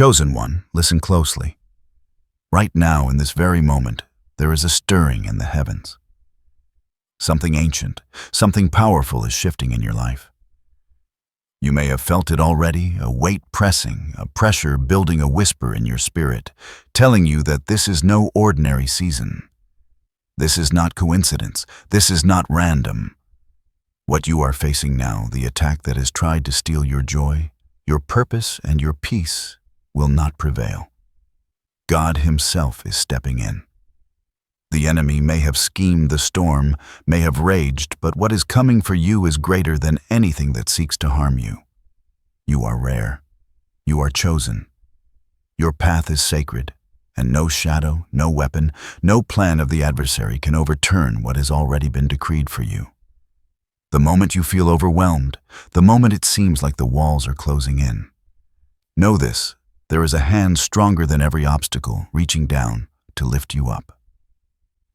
Chosen one, listen closely. Right now, in this very moment, there is a stirring in the heavens. Something ancient, something powerful is shifting in your life. You may have felt it already, a weight pressing, a pressure building, a whisper in your spirit, telling you that this is no ordinary season. This is not coincidence. This is not random. What you are facing now, the attack that has tried to steal your joy, your purpose, and your peace, will not prevail. God Himself is stepping in. The enemy may have schemed the storm, may have raged, but what is coming for you is greater than anything that seeks to harm you. You are rare. You are chosen. Your path is sacred, and no shadow, no weapon, no plan of the adversary can overturn what has already been decreed for you. The moment you feel overwhelmed, the moment it seems like the walls are closing in, know this: there is a hand stronger than every obstacle reaching down to lift you up.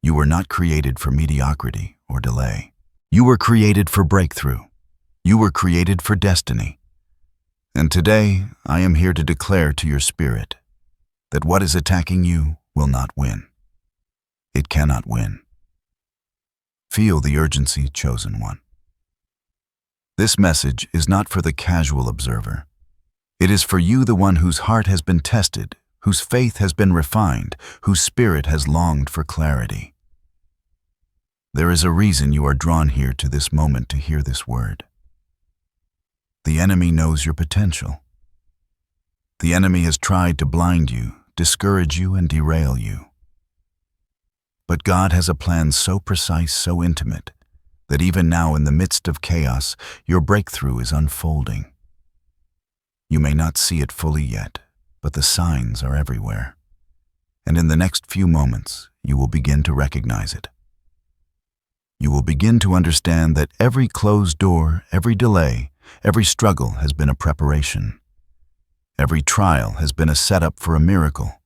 You were not created for mediocrity or delay. You were created for breakthrough. You were created for destiny. And today, I am here to declare to your spirit that what is attacking you will not win. It cannot win. Feel the urgency, chosen one. This message is not for the casual observer. It is for you, the one whose heart has been tested, whose faith has been refined, whose spirit has longed for clarity. There is a reason you are drawn here to this moment to hear this word. The enemy knows your potential. The enemy has tried to blind you, discourage you, and derail you. But God has a plan so precise, so intimate, that even now in the midst of chaos, your breakthrough is unfolding. You may not see it fully yet, but the signs are everywhere. And in the next few moments, you will begin to recognize it. You will begin to understand that every closed door, every delay, every struggle has been a preparation. Every trial has been a setup for a miracle.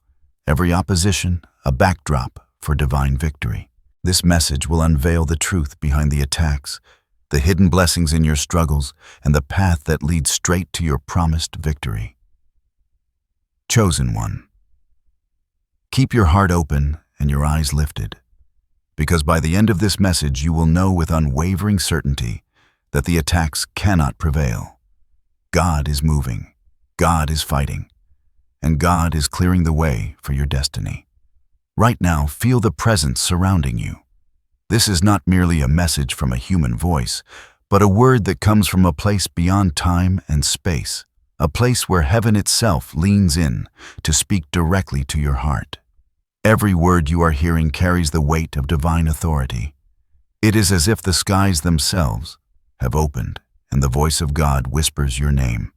Every opposition, a backdrop for divine victory. This message will unveil the truth behind the attacks, the hidden blessings in your struggles, and the path that leads straight to your promised victory. Chosen one, keep your heart open and your eyes lifted, because by the end of this message you will know with unwavering certainty that the attacks cannot prevail. God is moving, God is fighting, and God is clearing the way for your destiny. Right now, feel the presence surrounding you. This is not merely a message from a human voice, but a word that comes from a place beyond time and space, a place where heaven itself leans in to speak directly to your heart. Every word you are hearing carries the weight of divine authority. It is as if the skies themselves have opened and the voice of God whispers your name,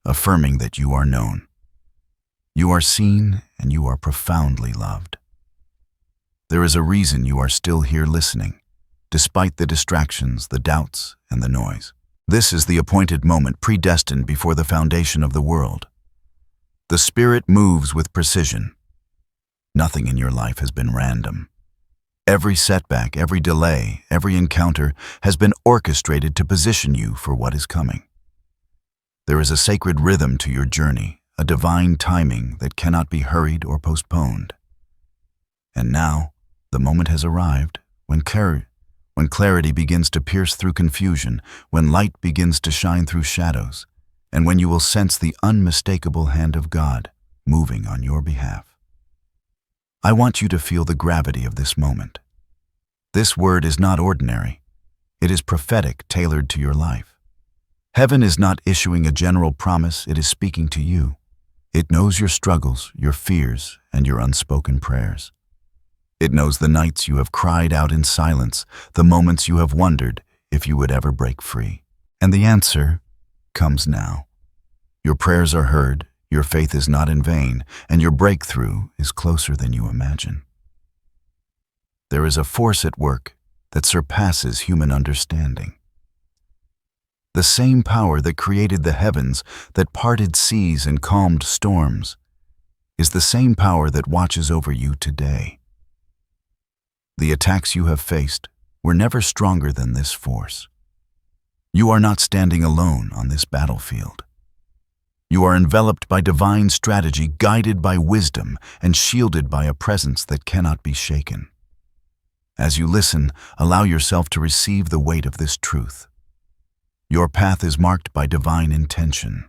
affirming that you are known. You are seen and you are profoundly loved. There is a reason you are still here listening, despite the distractions, the doubts, and the noise. This is the appointed moment predestined before the foundation of the world. The Spirit moves with precision. Nothing in your life has been random. Every setback, every delay, every encounter has been orchestrated to position you for what is coming. There is a sacred rhythm to your journey, a divine timing that cannot be hurried or postponed. And now, the moment has arrived when clarity begins to pierce through confusion, when light begins to shine through shadows, and when you will sense the unmistakable hand of God moving on your behalf. I want you to feel the gravity of this moment. This word is not ordinary. It is prophetic, tailored to your life. Heaven is not issuing a general promise, it is speaking to you. It knows your struggles, your fears, and your unspoken prayers. It knows the nights you have cried out in silence, the moments you have wondered if you would ever break free. And the answer comes now. Your prayers are heard, your faith is not in vain, and your breakthrough is closer than you imagine. There is a force at work that surpasses human understanding. The same power that created the heavens, that parted seas and calmed storms, is the same power that watches over you today. The attacks you have faced were never stronger than this force. You are not standing alone on this battlefield. You are enveloped by divine strategy, guided by wisdom, and shielded by a presence that cannot be shaken. As you listen, allow yourself to receive the weight of this truth. Your path is marked by divine intention.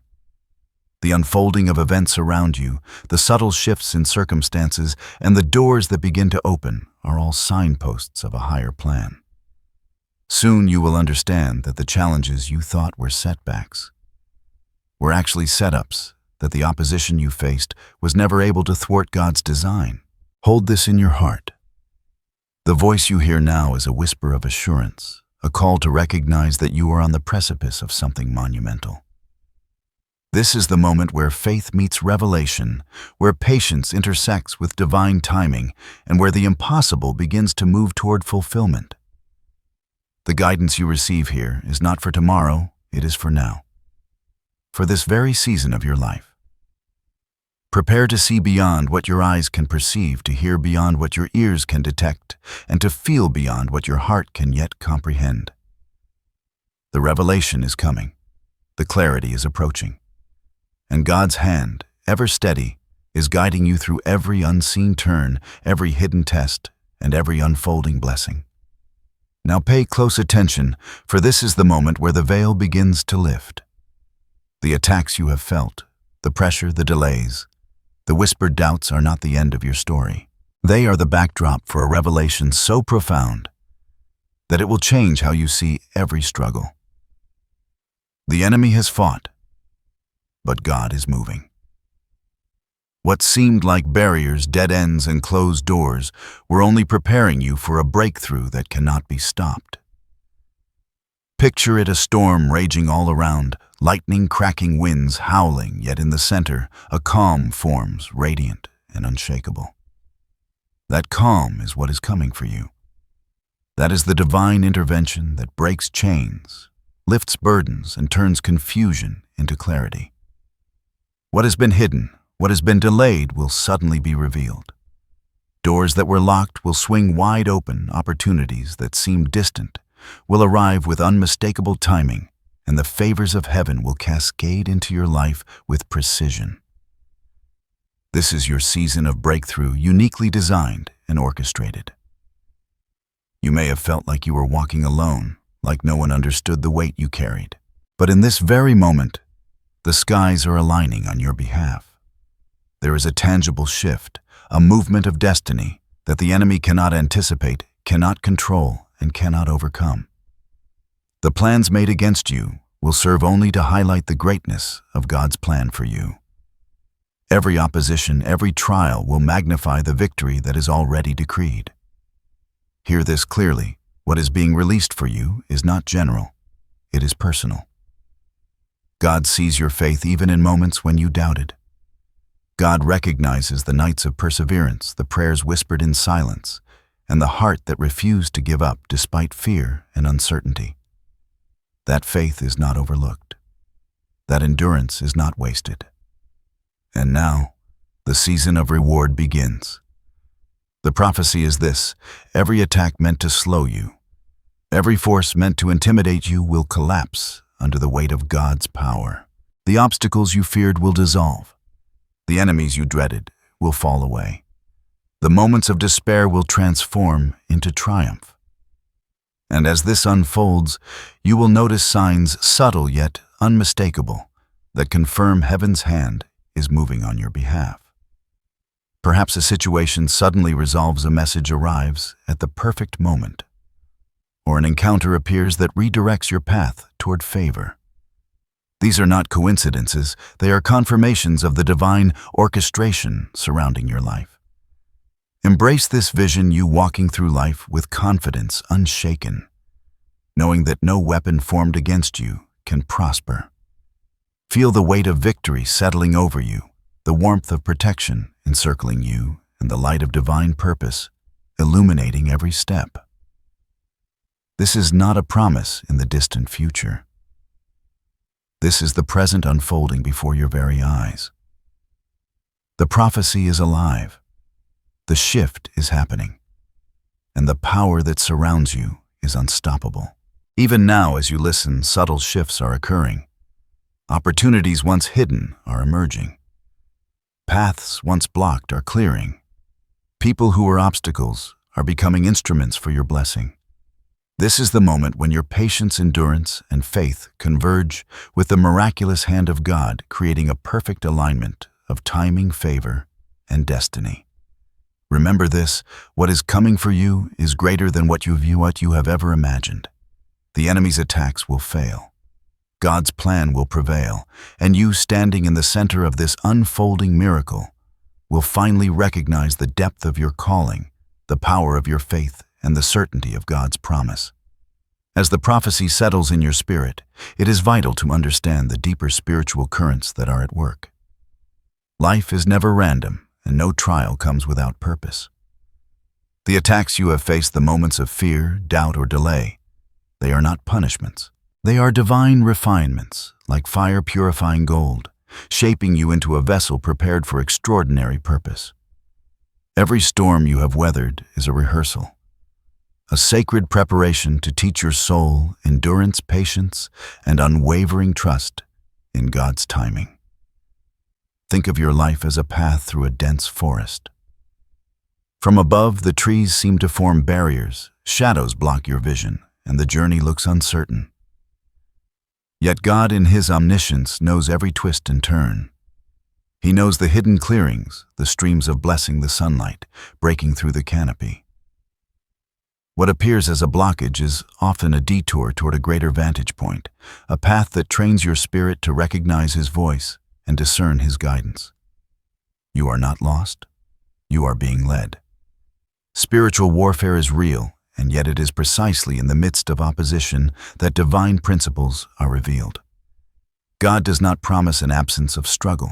The unfolding of events around you, the subtle shifts in circumstances, and the doors that begin to open are all signposts of a higher plan. Soon you will understand that the challenges you thought were setbacks were actually setups, that the opposition you faced was never able to thwart God's design. Hold this in your heart. The voice you hear now is a whisper of assurance, a call to recognize that you are on the precipice of something monumental. This is the moment where faith meets revelation, where patience intersects with divine timing, and where the impossible begins to move toward fulfillment. The guidance you receive here is not for tomorrow, it is for now. For this very season of your life. Prepare to see beyond what your eyes can perceive, to hear beyond what your ears can detect, and to feel beyond what your heart can yet comprehend. The revelation is coming. The clarity is approaching. And God's hand, ever steady, is guiding you through every unseen turn, every hidden test, and every unfolding blessing. Now pay close attention, for this is the moment where the veil begins to lift. The attacks you have felt, the pressure, the delays, the whispered doubts are not the end of your story. They are the backdrop for a revelation so profound that it will change how you see every struggle. The enemy has fought, but God is moving. What seemed like barriers, dead ends, and closed doors were only preparing you for a breakthrough that cannot be stopped. Picture it, a storm raging all around, lightning cracking, winds howling, yet in the center, a calm forms, radiant and unshakable. That calm is what is coming for you. That is the divine intervention that breaks chains, lifts burdens, and turns confusion into clarity. What has been hidden, what has been delayed, will suddenly be revealed. Doors that were locked will swing wide open, opportunities that seemed distant will arrive with unmistakable timing, and the favors of heaven will cascade into your life with precision. This is your season of breakthrough, uniquely designed and orchestrated. You may have felt like you were walking alone, like no one understood the weight you carried. But in this very moment, the skies are aligning on your behalf. There is a tangible shift, a movement of destiny that the enemy cannot anticipate, cannot control, and cannot overcome. The plans made against you will serve only to highlight the greatness of God's plan for you. Every opposition, every trial will magnify the victory that is already decreed. Hear this clearly. What is being released for you is not general, it is personal. God sees your faith even in moments when you doubted. God recognizes the nights of perseverance, the prayers whispered in silence, and the heart that refused to give up despite fear and uncertainty. That faith is not overlooked. That endurance is not wasted. And now, the season of reward begins. The prophecy is this: every attack meant to slow you, every force meant to intimidate you will collapse under the weight of God's power. The obstacles you feared will dissolve. The enemies you dreaded will fall away. The moments of despair will transform into triumph. And as this unfolds, you will notice signs, subtle yet unmistakable, that confirm heaven's hand is moving on your behalf. Perhaps a situation suddenly resolves, a message arrives at the perfect moment, or an encounter appears that redirects your path toward favor. These are not coincidences, they are confirmations of the divine orchestration surrounding your life. Embrace this vision, you walking through life with confidence unshaken, knowing that no weapon formed against you can prosper. Feel the weight of victory settling over you, the warmth of protection encircling you, and the light of divine purpose illuminating every step. This is not a promise in the distant future. This is the present unfolding before your very eyes. The prophecy is alive. The shift is happening, and the power that surrounds you is unstoppable. Even now, as you listen, subtle shifts are occurring. Opportunities once hidden are emerging. Paths once blocked are clearing. People who were obstacles are becoming instruments for your blessing. This is the moment when your patience, endurance, and faith converge with the miraculous hand of God, creating a perfect alignment of timing, favor, and destiny. Remember this: what is coming for you is greater than what you have ever imagined. The enemy's attacks will fail. God's plan will prevail, and you, standing in the center of this unfolding miracle, will finally recognize the depth of your calling, the power of your faith, and the certainty of God's promise. As the prophecy settles in your spirit, it is vital to understand the deeper spiritual currents that are at work. Life is never random, and no trial comes without purpose. The attacks you have faced, the moments of fear, doubt, or delay, they are not punishments. They are divine refinements, like fire purifying gold, shaping you into a vessel prepared for extraordinary purpose. Every storm you have weathered is a rehearsal, a sacred preparation to teach your soul endurance, patience, and unwavering trust in God's timing. Think of your life as a path through a dense forest. From above, the trees seem to form barriers, shadows block your vision, and the journey looks uncertain. Yet God, in His omniscience, knows every twist and turn. He knows the hidden clearings, the streams of blessing, the sunlight breaking through the canopy. What appears as a blockage is often a detour toward a greater vantage point, a path that trains your spirit to recognize His voice and discern His guidance. You are not lost. You are being led. Spiritual warfare is real, and yet it is precisely in the midst of opposition that divine principles are revealed. God does not promise an absence of struggle.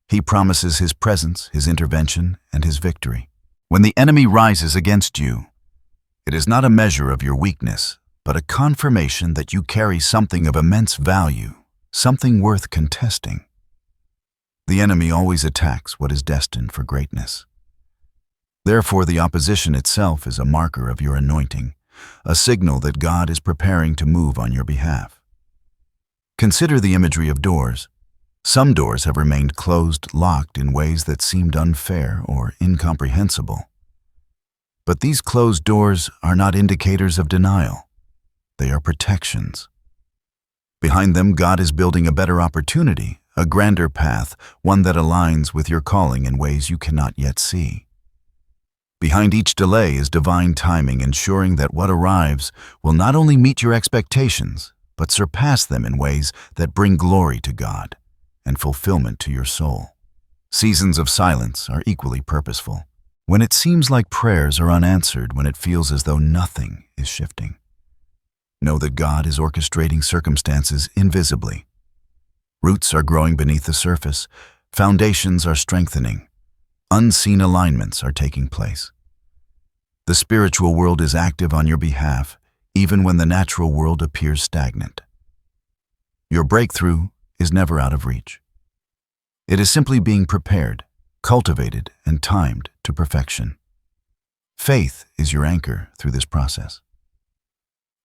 He promises His presence, His intervention, and His victory. When the enemy rises against you, it is not a measure of your weakness, but a confirmation that you carry something of immense value, something worth contesting. The enemy always attacks what is destined for greatness. Therefore, the opposition itself is a marker of your anointing, a signal that God is preparing to move on your behalf. Consider the imagery of doors. Some doors have remained closed, locked in ways that seemed unfair or incomprehensible. But these closed doors are not indicators of denial. They are protections. Behind them, God is building a better opportunity, a grander path, one that aligns with your calling in ways you cannot yet see. Behind each delay is divine timing, ensuring that what arrives will not only meet your expectations, but surpass them in ways that bring glory to God and fulfillment to your soul. Seasons of silence are equally purposeful. When it seems like prayers are unanswered, when it feels as though nothing is shifting, know that God is orchestrating circumstances invisibly. Roots are growing beneath the surface, foundations are strengthening, unseen alignments are taking place. The spiritual world is active on your behalf, even when the natural world appears stagnant. Your breakthrough is never out of reach. It is simply being prepared, cultivated, and timed to perfection. Faith is your anchor through this process.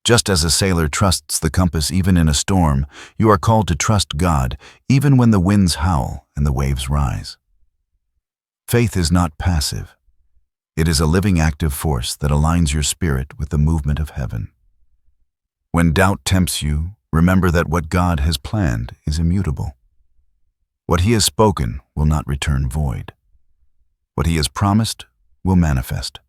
Just as a sailor trusts the compass even in a storm, you are called to trust God even when the winds howl and the waves rise. Faith is not passive. It is a living active force that aligns your spirit with the movement of heaven. When doubt tempts you, remember that what God has planned is immutable. What He has spoken will not return void. What He has promised will manifest.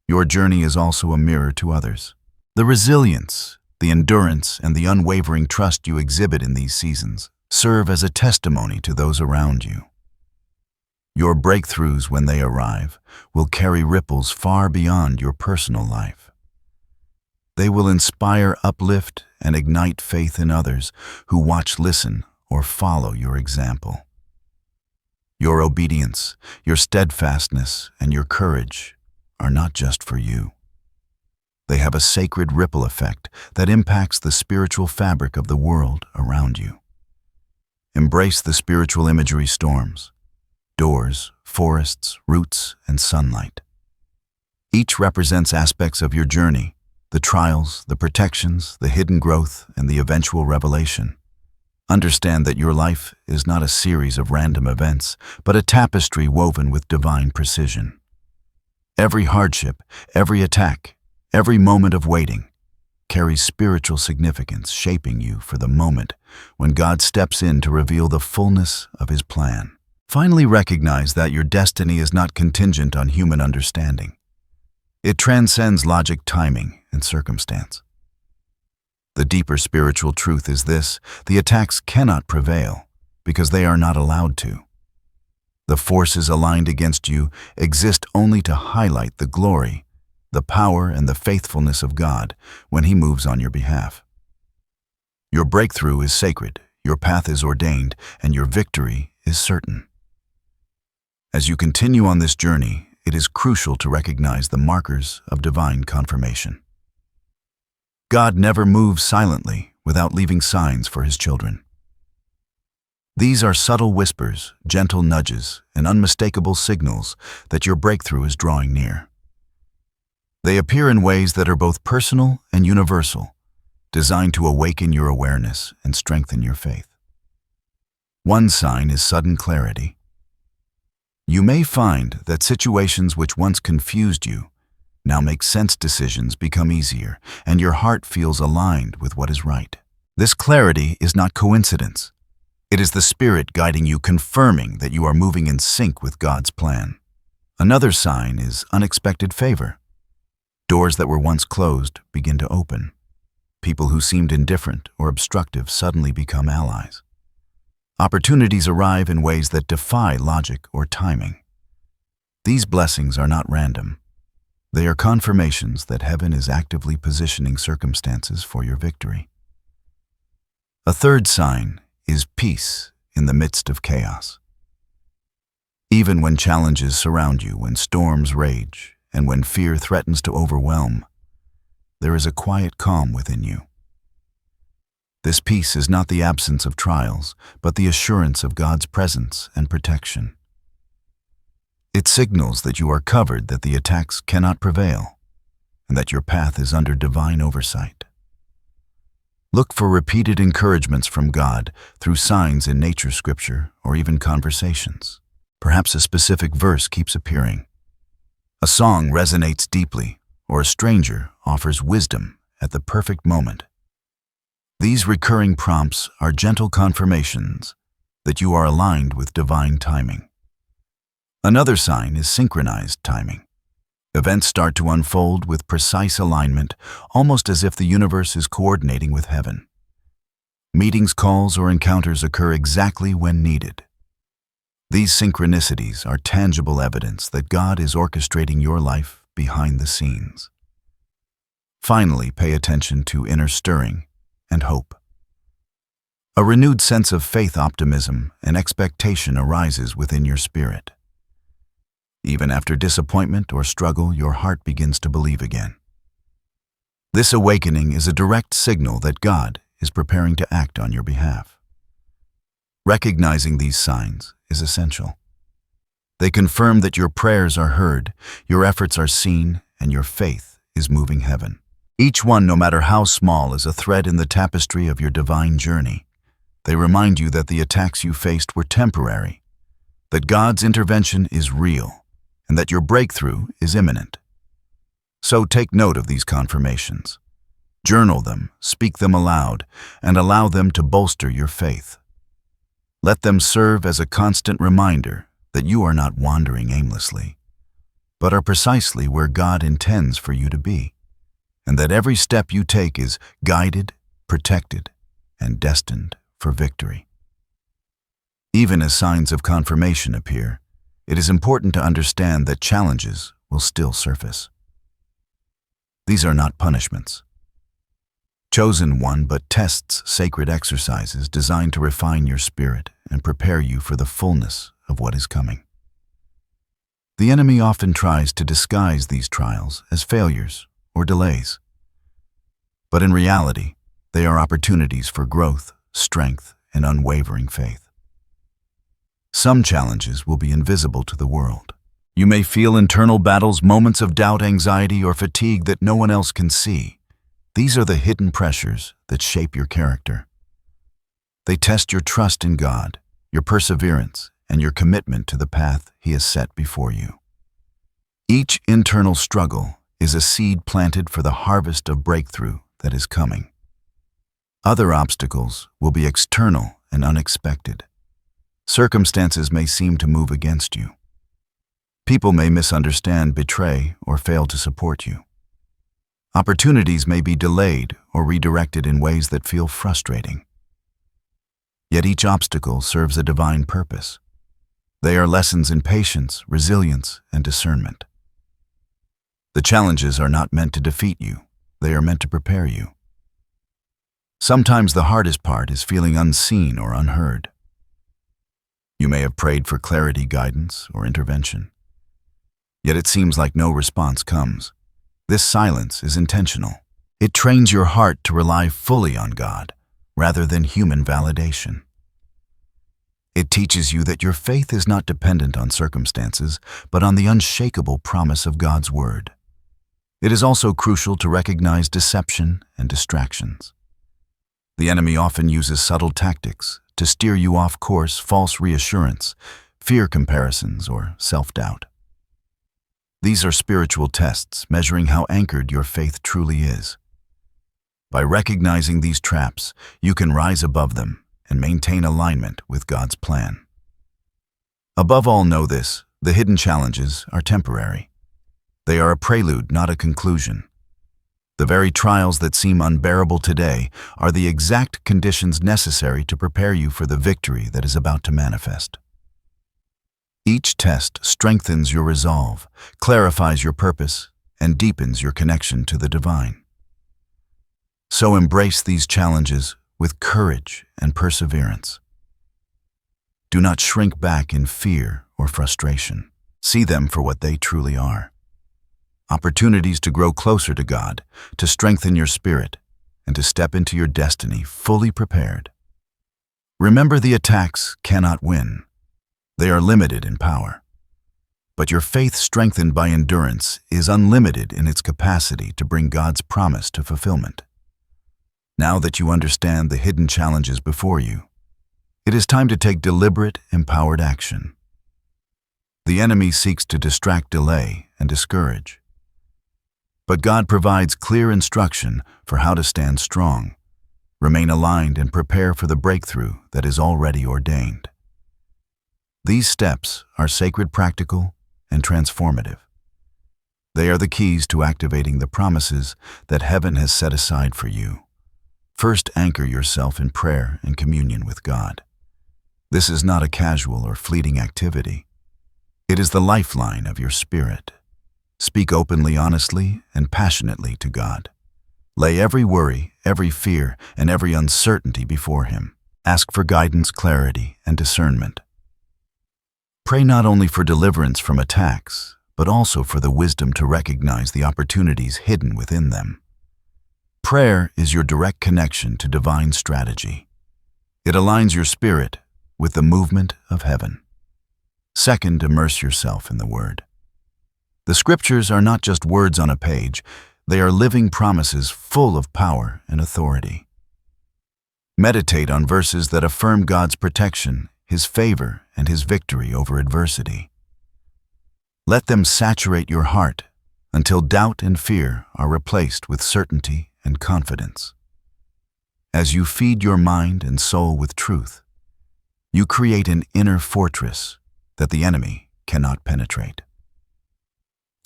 Your journey is also a mirror to others. The resilience, the endurance, and the unwavering trust you exhibit in these seasons serve as a testimony to those around you. Your breakthroughs, when they arrive, will carry ripples far beyond your personal life. They will inspire, uplift, and ignite faith in others who watch, listen, or follow your example. Your obedience, your steadfastness, and your courage are not just for you. They have a sacred ripple effect that impacts the spiritual fabric of the world around you. Embrace the spiritual imagery storms, doors, forests, roots, and sunlight. Each represents aspects of your journey, the trials, the protections, the hidden growth, and the eventual revelation. Understand that your life is not a series of random events, but a tapestry woven with divine precision. Every hardship, every attack, every moment of waiting carries spiritual significance, shaping you for the moment when God steps in to reveal the fullness of His plan. Finally, recognize that your destiny is not contingent on human understanding. It transcends logic, timing, and circumstance. The deeper spiritual truth is this: the attacks cannot prevail because they are not allowed to. The forces aligned against you exist only to highlight the glory, the power, and the faithfulness of God when He moves on your behalf. Your breakthrough is sacred, your path is ordained, and your victory is certain. As you continue on this journey, it is crucial to recognize the markers of divine confirmation. God never moves silently without leaving signs for His children. These are subtle whispers, gentle nudges, and unmistakable signals that your breakthrough is drawing near. They appear in ways that are both personal and universal, designed to awaken your awareness and strengthen your faith. One sign is sudden clarity. You may find that situations which once confused you now make sense. Decisions become easier, and your heart feels aligned with what is right. This clarity is not coincidence. It is the Spirit guiding you, confirming that you are moving in sync with God's plan. Another sign is unexpected favor. Doors that were once closed begin to open. People who seemed indifferent or obstructive suddenly become allies. Opportunities arrive in ways that defy logic or timing. These blessings are not random. They are confirmations that heaven is actively positioning circumstances for your victory. A third sign is peace in the midst of chaos. Even when challenges surround you, when storms rage, and when fear threatens to overwhelm, there is a quiet calm within you. This peace is not the absence of trials, but the assurance of God's presence and protection. It signals that you are covered, that the attacks cannot prevail, and that your path is under divine oversight. Look for repeated encouragements from God through signs in nature, scripture, or even conversations. Perhaps a specific verse keeps appearing. A song resonates deeply, or a stranger offers wisdom at the perfect moment. These recurring prompts are gentle confirmations that you are aligned with divine timing. Another sign is synchronized timing. Events start to unfold with precise alignment, almost as if the universe is coordinating with heaven. Meetings, calls, or encounters occur exactly when needed. These synchronicities are tangible evidence that God is orchestrating your life behind the scenes. Finally, pay attention to inner stirring and hope. A renewed sense of faith, optimism, and expectation arises within your spirit. Even after disappointment or struggle, your heart begins to believe again. This awakening is a direct signal that God is preparing to act on your behalf. Recognizing these signs is essential. They confirm that your prayers are heard, your efforts are seen, and your faith is moving heaven. Each one, no matter how small, is a thread in the tapestry of your divine journey. They remind you that the attacks you faced were temporary, that God's intervention is real, and that your breakthrough is imminent. So take note of these confirmations. Journal them, speak them aloud, and allow them to bolster your faith. Let them serve as a constant reminder that you are not wandering aimlessly, but are precisely where God intends for you to be, and that every step you take is guided, protected, and destined for victory. Even as signs of confirmation appear, it is important to understand that challenges will still surface. These are not punishments. ChosenOne but tests sacred exercises designed to refine your spirit and prepare you for the fullness of what is coming. The enemy often tries to disguise these trials as failures or delays. But in reality, they are opportunities for growth, strength, and unwavering faith. Some challenges will be invisible to the world. You may feel internal battles, moments of doubt, anxiety, or fatigue that no one else can see. These are the hidden pressures that shape your character. They test your trust in God, your perseverance, and your commitment to the path He has set before you. Each internal struggle is a seed planted for the harvest of breakthrough that is coming. Other obstacles will be external and unexpected. Circumstances may seem to move against you. People may misunderstand, betray, or fail to support you. Opportunities may be delayed or redirected in ways that feel frustrating. Yet each obstacle serves a divine purpose. They are lessons in patience, resilience, and discernment. The challenges are not meant to defeat you. They are meant to prepare you. Sometimes the hardest part is feeling unseen or unheard. You may have prayed for clarity, guidance, or intervention. Yet it seems like no response comes. This silence is intentional. It trains your heart to rely fully on God, rather than human validation. It teaches you that your faith is not dependent on circumstances, but on the unshakable promise of God's Word. It is also crucial to recognize deception and distractions. The enemy often uses subtle tactics to steer you off course: false reassurance, fear comparisons, or self-doubt. These are spiritual tests measuring how anchored your faith truly is. By recognizing these traps, you can rise above them and maintain alignment with God's plan. Above all, know this: the hidden challenges are temporary. They are a prelude, not a conclusion. The very trials that seem unbearable today are the exact conditions necessary to prepare you for the victory that is about to manifest. Each test strengthens your resolve, clarifies your purpose, and deepens your connection to the divine. So embrace these challenges with courage and perseverance. Do not shrink back in fear or frustration. See them for what they truly are: opportunities to grow closer to God, to strengthen your spirit, and to step into your destiny fully prepared. Remember, the attacks cannot win. They are limited in power. But your faith, strengthened by endurance, is unlimited in its capacity to bring God's promise to fulfillment. Now that you understand the hidden challenges before you, it is time to take deliberate, empowered action. The enemy seeks to distract, delay, and discourage. But God provides clear instruction for how to stand strong, remain aligned, and prepare for the breakthrough that is already ordained. These steps are sacred, practical, and transformative. They are the keys to activating the promises that heaven has set aside for you. First, anchor yourself in prayer and communion with God. This is not a casual or fleeting activity. It is the lifeline of your spirit. Speak openly, honestly, and passionately to God. Lay every worry, every fear, and every uncertainty before Him. Ask for guidance, clarity, and discernment. Pray not only for deliverance from attacks, but also for the wisdom to recognize the opportunities hidden within them. Prayer is your direct connection to divine strategy. It aligns your spirit with the movement of heaven. Second, immerse yourself in the Word. The Scriptures are not just words on a page. They are living promises full of power and authority. Meditate on verses that affirm God's protection, His favor, and His victory over adversity. Let them saturate your heart until doubt and fear are replaced with certainty and confidence. As you feed your mind and soul with truth, you create an inner fortress that the enemy cannot penetrate.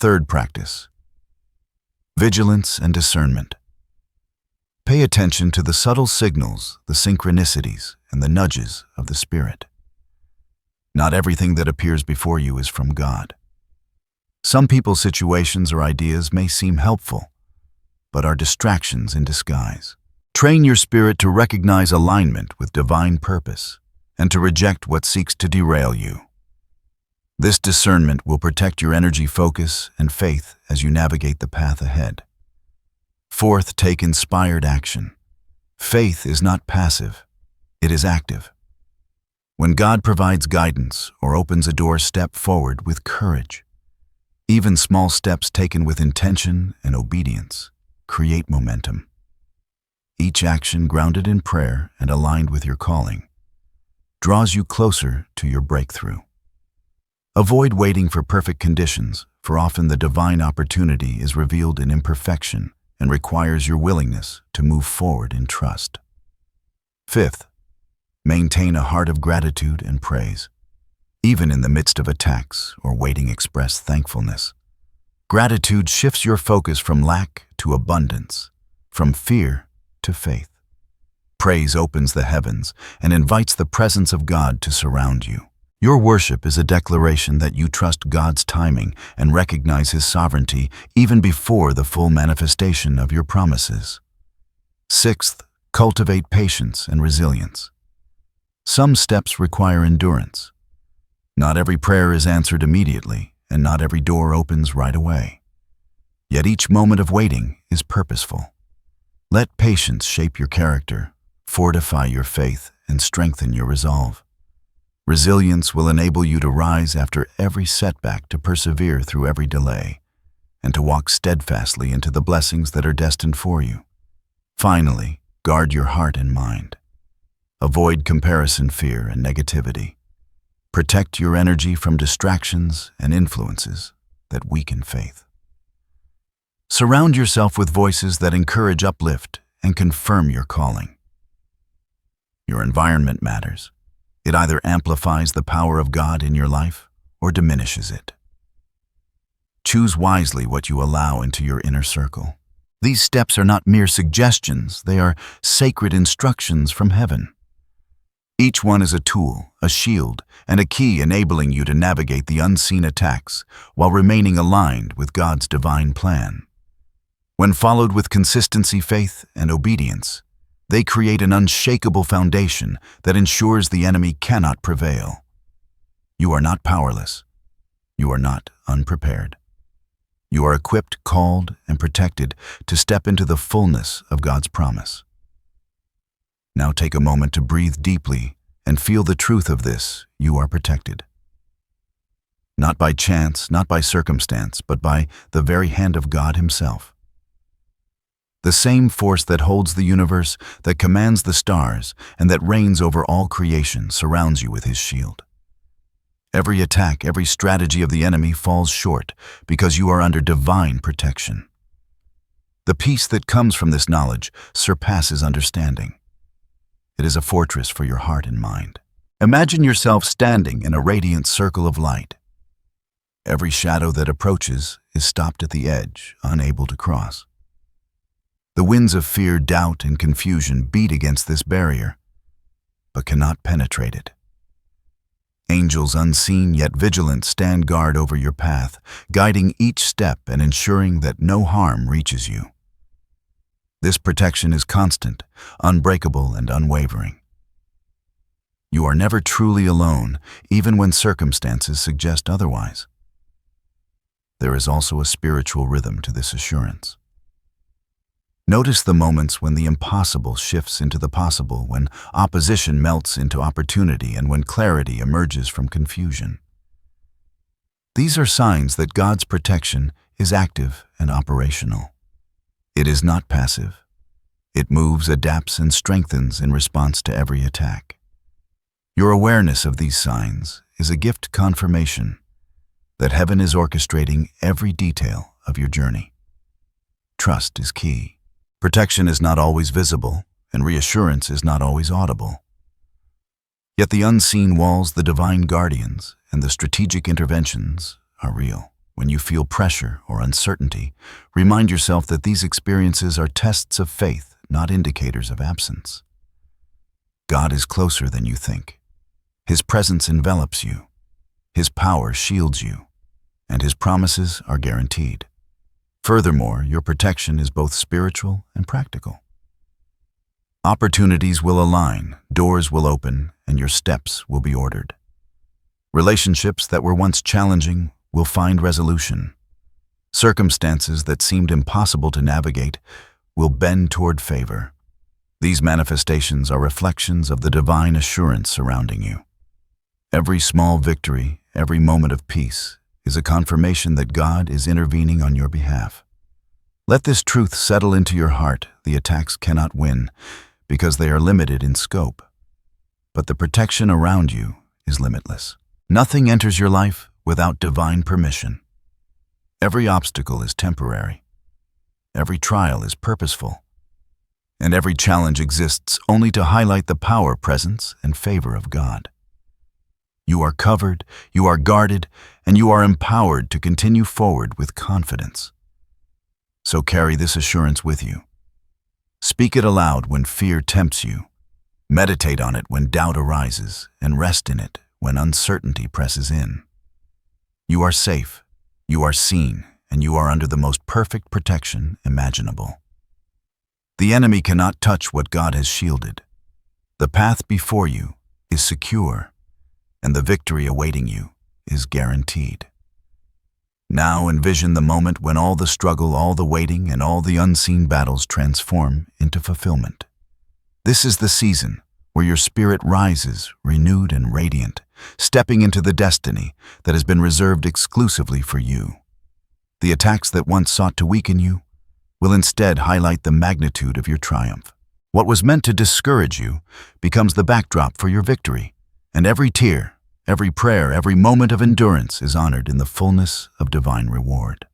Third practice: vigilance and discernment. Pay attention to the subtle signals, the synchronicities, and the nudges of the Spirit. Not everything that appears before you is from God. Some people, situations, or ideas may seem helpful, but are distractions in disguise. Train your spirit to recognize alignment with divine purpose and to reject what seeks to derail you. This discernment will protect your energy, focus, and faith as you navigate the path ahead. Fourth, take inspired action. Faith is not passive, it is active. When God provides guidance or opens a door, step forward with courage. Even small steps taken with intention and obedience create momentum. Each action grounded in prayer and aligned with your calling draws you closer to your breakthrough. Avoid waiting for perfect conditions, for often the divine opportunity is revealed in imperfection and requires your willingness to move forward in trust. Fifth, maintain a heart of gratitude and praise. Even in the midst of attacks or waiting, express thankfulness. Gratitude shifts your focus from lack to abundance, from fear to faith. Praise opens the heavens and invites the presence of God to surround you. Your worship is a declaration that you trust God's timing and recognize His sovereignty even before the full manifestation of your promises. Sixth, cultivate patience and resilience. Some steps require endurance. Not every prayer is answered immediately, and not every door opens right away. Yet each moment of waiting is purposeful. Let patience shape your character, fortify your faith, and strengthen your resolve. Resilience will enable you to rise after every setback, to persevere through every delay, and to walk steadfastly into the blessings that are destined for you. Finally, guard your heart and mind. Avoid comparison, fear, and negativity. Protect your energy from distractions and influences that weaken faith. Surround yourself with voices that encourage, uplift, and confirm your calling. Your environment matters. It either amplifies the power of God in your life or diminishes it. Choose wisely what you allow into your inner circle. These steps are not mere suggestions, they are sacred instructions from heaven. Each one is a tool, a shield, and a key enabling you to navigate the unseen attacks while remaining aligned with God's divine plan. When followed with consistency, faith, and obedience, they create an unshakable foundation that ensures the enemy cannot prevail. You are not powerless. You are not unprepared. You are equipped, called, and protected to step into the fullness of God's promise. Now take a moment to breathe deeply and feel the truth of this: you are protected. Not by chance, not by circumstance, but by the very hand of God Himself. The same force that holds the universe, that commands the stars, and that reigns over all creation surrounds you with His shield. Every attack, every strategy of the enemy falls short because you are under divine protection. The peace that comes from this knowledge surpasses understanding. It is a fortress for your heart and mind. Imagine yourself standing in a radiant circle of light. Every shadow that approaches is stopped at the edge, unable to cross. The winds of fear, doubt, and confusion beat against this barrier, but cannot penetrate it. Angels, unseen yet vigilant, stand guard over your path, guiding each step and ensuring that no harm reaches you. This protection is constant, unbreakable, and unwavering. You are never truly alone, even when circumstances suggest otherwise. There is also a spiritual rhythm to this assurance. Notice the moments when the impossible shifts into the possible, when opposition melts into opportunity, and when clarity emerges from confusion. These are signs that God's protection is active and operational. It is not passive. It moves, adapts, and strengthens in response to every attack. Your awareness of these signs is a gift confirmation that heaven is orchestrating every detail of your journey. Trust is key. Protection is not always visible, and reassurance is not always audible. Yet the unseen walls, the divine guardians, and the strategic interventions are real. When you feel pressure or uncertainty, remind yourself that these experiences are tests of faith, not indicators of absence. God is closer than you think. His presence envelops you. His power shields you, and His promises are guaranteed. Furthermore, your protection is both spiritual and practical. Opportunities will align, doors will open, and your steps will be ordered. Relationships that were once challenging will find resolution. Circumstances that seemed impossible to navigate will bend toward favor. These manifestations are reflections of the divine assurance surrounding you. Every small victory, every moment of peace, is a confirmation that God is intervening on your behalf. Let this truth settle into your heart. The attacks cannot win because they are limited in scope. But the protection around you is limitless. Nothing enters your life without divine permission. Every obstacle is temporary. Every trial is purposeful. And every challenge exists only to highlight the power, presence, and favor of God. You are covered, you are guarded, and you are empowered to continue forward with confidence. So carry this assurance with you. Speak it aloud when fear tempts you. Meditate on it when doubt arises, and rest in it when uncertainty presses in. You are safe, you are seen, and you are under the most perfect protection imaginable. The enemy cannot touch what God has shielded. The path before you is secure, and the victory awaiting you is guaranteed. Now envision the moment when all the struggle, all the waiting, and all the unseen battles transform into fulfillment. This is the season where your spirit rises, renewed and radiant, stepping into the destiny that has been reserved exclusively for you. The attacks that once sought to weaken you will instead highlight the magnitude of your triumph. What was meant to discourage you becomes the backdrop for your victory, and every tear, every prayer, every moment of endurance is honored in the fullness of divine reward.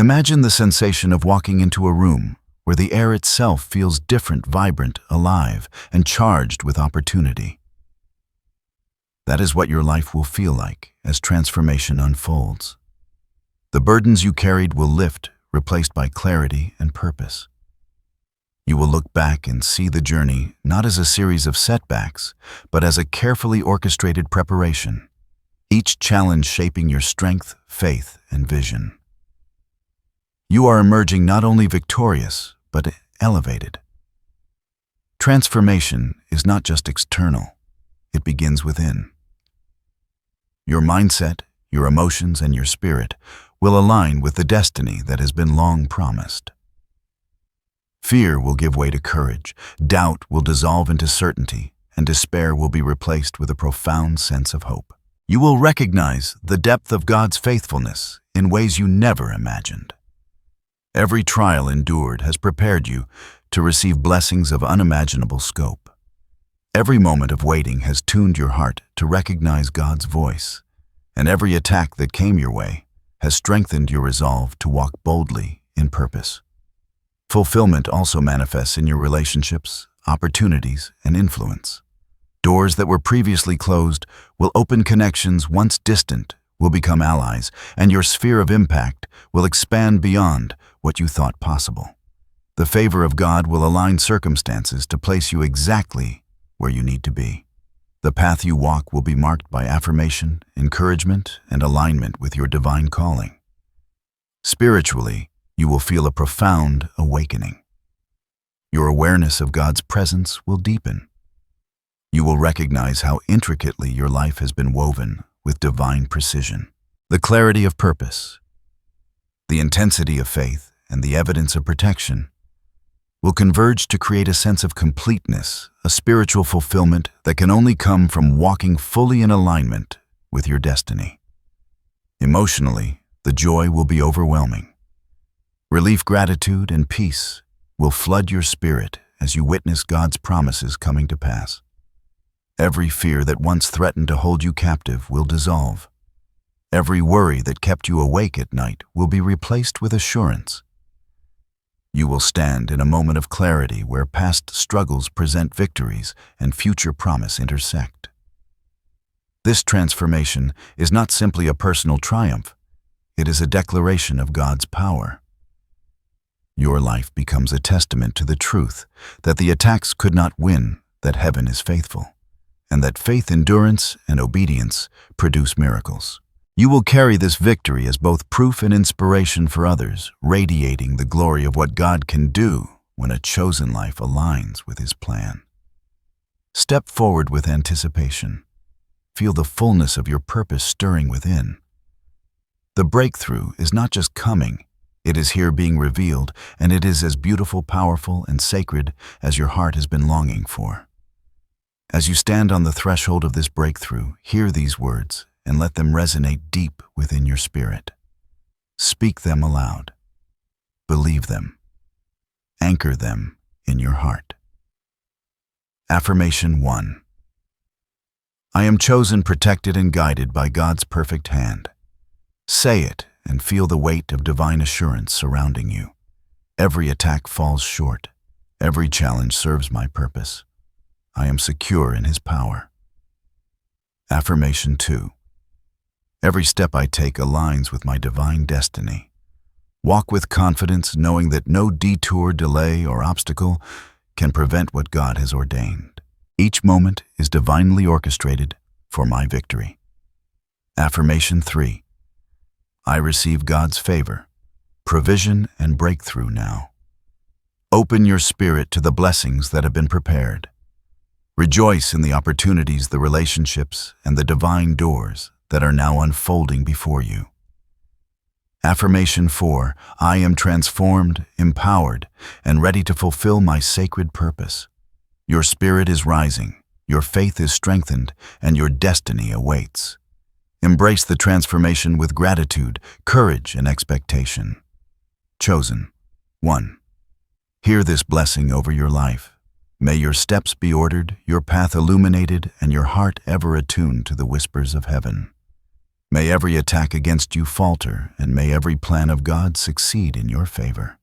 Imagine the sensation of walking into a room where the air itself feels different, vibrant, alive, and charged with opportunity. That is what your life will feel like as transformation unfolds. The burdens you carried will lift, replaced by clarity and purpose. You will look back and see the journey not as a series of setbacks, but as a carefully orchestrated preparation, each challenge shaping your strength, faith, and vision. You are emerging not only victorious, but elevated. Transformation is not just external, it begins within. Your mindset, your emotions, and your spirit will align with the destiny that has been long promised. Fear will give way to courage, doubt will dissolve into certainty, and despair will be replaced with a profound sense of hope. You will recognize the depth of God's faithfulness in ways you never imagined. Every trial endured has prepared you to receive blessings of unimaginable scope. Every moment of waiting has tuned your heart to recognize God's voice, and every attack that came your way has strengthened your resolve to walk boldly in purpose. Fulfillment also manifests in your relationships, opportunities, and influence. Doors that were previously closed will open, connections once distant will become allies, and your sphere of impact will expand beyond what you thought possible. The favor of God will align circumstances to place you exactly where you need to be. The path you walk will be marked by affirmation, encouragement, and alignment with your divine calling. Spiritually, you will feel a profound awakening. Your awareness of God's presence will deepen. You will recognize how intricately your life has been woven with divine precision. The clarity of purpose, the intensity of faith, and the evidence of protection will converge to create a sense of completeness, a spiritual fulfillment that can only come from walking fully in alignment with your destiny. Emotionally, the joy will be overwhelming. Relief, gratitude, and peace will flood your spirit as you witness God's promises coming to pass. Every fear that once threatened to hold you captive will dissolve. Every worry that kept you awake at night will be replaced with assurance. You will stand in a moment of clarity where past struggles present victories and future promise intersect. This transformation is not simply a personal triumph, it is a declaration of God's power. Your life becomes a testament to the truth that the attacks could not win, that heaven is faithful, and that faith, endurance, and obedience produce miracles. You will carry this victory as both proof and inspiration for others, radiating the glory of what God can do when a chosen life aligns with His plan. Step forward with anticipation. Feel the fullness of your purpose stirring within. The breakthrough is not just coming, it is here being revealed, and it is as beautiful, powerful, and sacred as your heart has been longing for. As you stand on the threshold of this breakthrough, hear these words and let them resonate deep within your spirit. Speak them aloud. Believe them. Anchor them in your heart. Affirmation 1. I am chosen, protected, and guided by God's perfect hand. Say it and feel the weight of divine assurance surrounding you. Every attack falls short. Every challenge serves my purpose. I am secure in His power. Affirmation 2. Every step I take aligns with my divine destiny. Walk with confidence, knowing that no detour, delay, or obstacle can prevent what God has ordained. Each moment is divinely orchestrated for my victory. Affirmation 3. I receive God's favor, provision, and breakthrough now. Open your spirit to the blessings that have been prepared. Rejoice in the opportunities, the relationships, and the divine doors that are now unfolding before you. Affirmation 4. I am transformed, empowered, and ready to fulfill my sacred purpose. Your spirit is rising, your faith is strengthened, and your destiny awaits. Embrace the transformation with gratitude, courage, and expectation. Chosen. 1. Hear this blessing over your life. May your steps be ordered, your path illuminated, and your heart ever attuned to the whispers of heaven. May every attack against you falter, and may every plan of God succeed in your favor.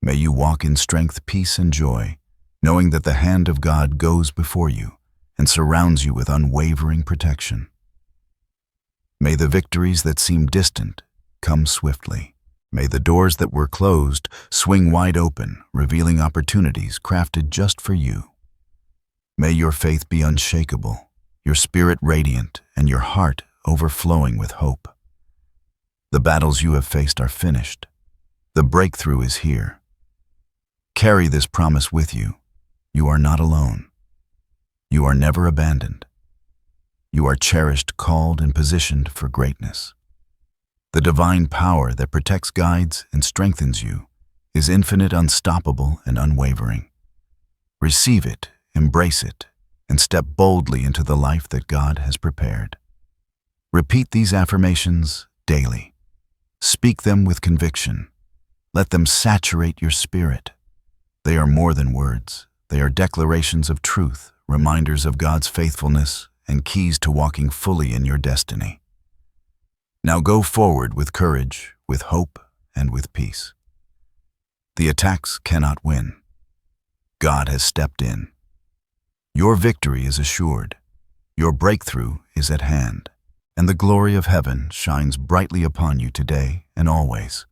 May you walk in strength, peace, and joy, knowing that the hand of God goes before you and surrounds you with unwavering protection. May the victories that seem distant come swiftly. May the doors that were closed swing wide open, revealing opportunities crafted just for you. May your faith be unshakable, your spirit radiant, and your heart overflowing with hope. The battles you have faced are finished. The breakthrough is here. Carry this promise with you. You are not alone. You are never abandoned. You are cherished, called, and positioned for greatness. The divine power that protects, guides, and strengthens you is infinite, unstoppable, and unwavering. Receive it, embrace it, and step boldly into the life that God has prepared. Repeat these affirmations daily. Speak them with conviction. Let them saturate your spirit. They are more than words. They are declarations of truth, reminders of God's faithfulness, and keys to walking fully in your destiny. Now go forward with courage, with hope, and with peace. The attacks cannot win. God has stepped in. Your victory is assured. Your breakthrough is at hand, and the glory of heaven shines brightly upon you today and always.